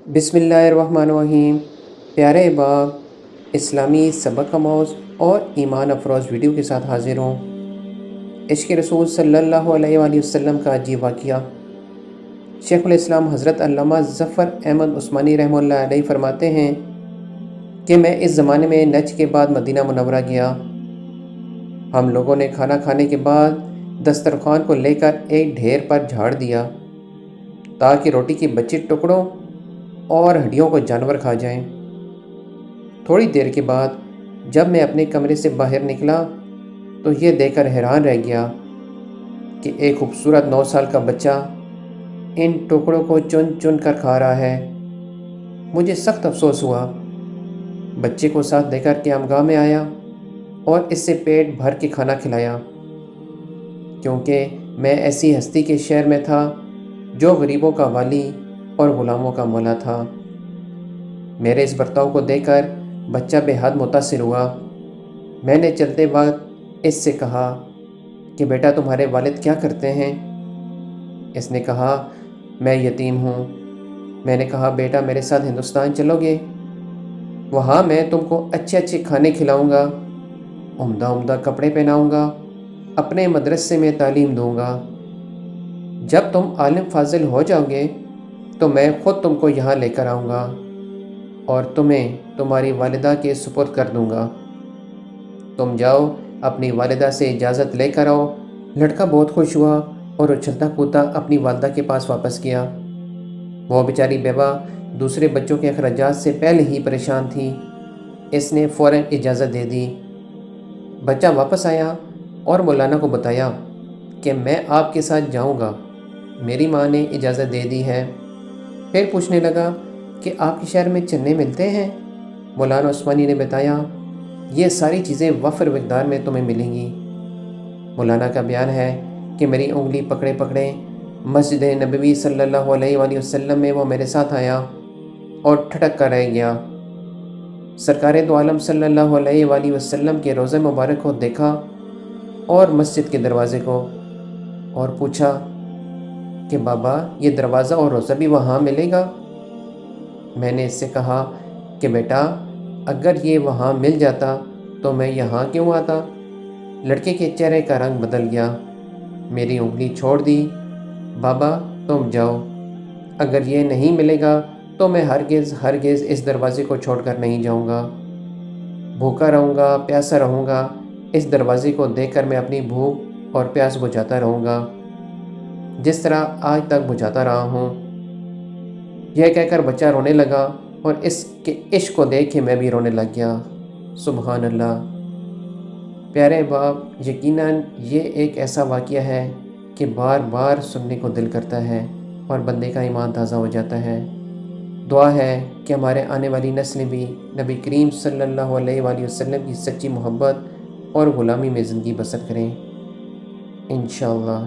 بسم اللہ الرحمن الرحیم۔ پیارے باپ، اسلامی سبق آموز اور ایمان افروز ویڈیو کے ساتھ حاضر ہوں۔ عشق رسول صلی اللہ علیہ وآلہ وسلم کا عجیب واقعہ۔ شیخ الاسلام حضرت علامہ ظفر احمد عثمانی رحمہ اللہ علیہ فرماتے ہیں کہ میں اس زمانے میں نجد کے بعد مدینہ منورہ گیا۔ ہم لوگوں نے کھانا کھانے کے بعد دسترخوان کو لے کر ایک ڈھیر پر جھاڑ دیا تاکہ روٹی کے بچے ٹکڑوں اور ہڈیوں کو جانور کھا جائیں۔ تھوڑی دیر کے بعد جب میں اپنے کمرے سے باہر نکلا تو یہ دیکھ کر حیران رہ گیا کہ ایک خوبصورت 9 سال کا بچہ ان ٹکڑوں کو چن چن کر کھا رہا ہے۔ مجھے سخت افسوس ہوا۔ بچے کو ساتھ لے کر قیامگاہ میں آیا اور اس سے پیٹ بھر کے کھانا کھلایا، کیونکہ میں ایسی ہستی کے شہر میں تھا جو غریبوں کا والی اور غلاموں کا مولا تھا۔ میرے اس برتاؤ کو دیکھ کر بچہ بے حد متاثر ہوا۔ میں نے چلتے وقت اس سے کہا کہ بیٹا تمہارے والد کیا کرتے ہیں؟ اس نے کہا میں یتیم ہوں۔ میں نے کہا بیٹا میرے ساتھ ہندوستان چلو گے؟ وہاں میں تم کو اچھے اچھے کھانے کھلاؤں گا، عمدہ عمدہ کپڑے پہناؤں گا، اپنے مدرسے میں تعلیم دوں گا۔ جب تم عالم فاضل ہو جاؤ گے تو میں خود تم کو یہاں لے کر آؤں گا اور تمہیں تمہاری والدہ کے سپرد کر دوں گا۔ تم جاؤ اپنی والدہ سے اجازت لے کر آؤ۔ لڑکا بہت خوش ہوا اور اچھلتا کودتا اپنی والدہ کے پاس واپس گیا۔ وہ بیچاری بیوہ دوسرے بچوں کے اخراجات سے پہلے ہی پریشان تھی۔ اس نے فوراً اجازت دے دی۔ بچہ واپس آیا اور مولانا کو بتایا کہ میں آپ کے ساتھ جاؤں گا، میری ماں نے اجازت دے دی ہے۔ پھر پوچھنے لگا کہ آپ کے شہر میں چنے ملتے ہیں؟ مولانا عثمانی نے بتایا یہ ساری چیزیں وفر مقدار میں تمہیں ملیں گی۔ مولانا کا بیان ہے کہ میری انگلی پکڑے پکڑے مسجد نبوی صلی اللہ علیہ وآلہ وسلم میں وہ میرے ساتھ آیا اور ٹھٹک کر رہ گیا۔ سرکار دو عالم صلی اللہ علیہ وآلہ وسلم کے روضہ مبارک کو دیکھا اور مسجد کے دروازے کو، اور پوچھا کہ بابا یہ دروازہ اور روضہ بھی وہاں ملے گا؟ میں نے اس سے کہا کہ بیٹا اگر یہ وہاں مل جاتا تو میں یہاں کیوں آتا؟ لڑکے کے چہرے کا رنگ بدل گیا۔ میری انگلی چھوڑ دی۔ بابا تم جاؤ، اگر یہ نہیں ملے گا تو میں ہرگز ہرگز اس دروازے کو چھوڑ کر نہیں جاؤں گا۔ بھوکا رہوں گا، پیاسا رہوں گا، اس دروازے کو دیکھ کر میں اپنی بھوک اور پیاس بجھاتا رہوں گا جس طرح آج تک بجھاتا رہا ہوں۔ یہ کہہ کر بچہ رونے لگا اور اس کے عشق کو دیکھ کے میں بھی رونے لگ گیا۔ سبحان اللہ۔ پیارے باپ، یقیناً یہ ایک ایسا واقعہ ہے کہ بار بار سننے کو دل کرتا ہے اور بندے کا ایمان تازہ ہو جاتا ہے۔ دعا ہے کہ ہمارے آنے والی نسلیں بھی نبی کریم صلی اللہ علیہ وآلہ وسلم کی سچی محبت اور غلامی میں زندگی بسر کریں، انشاءاللہ۔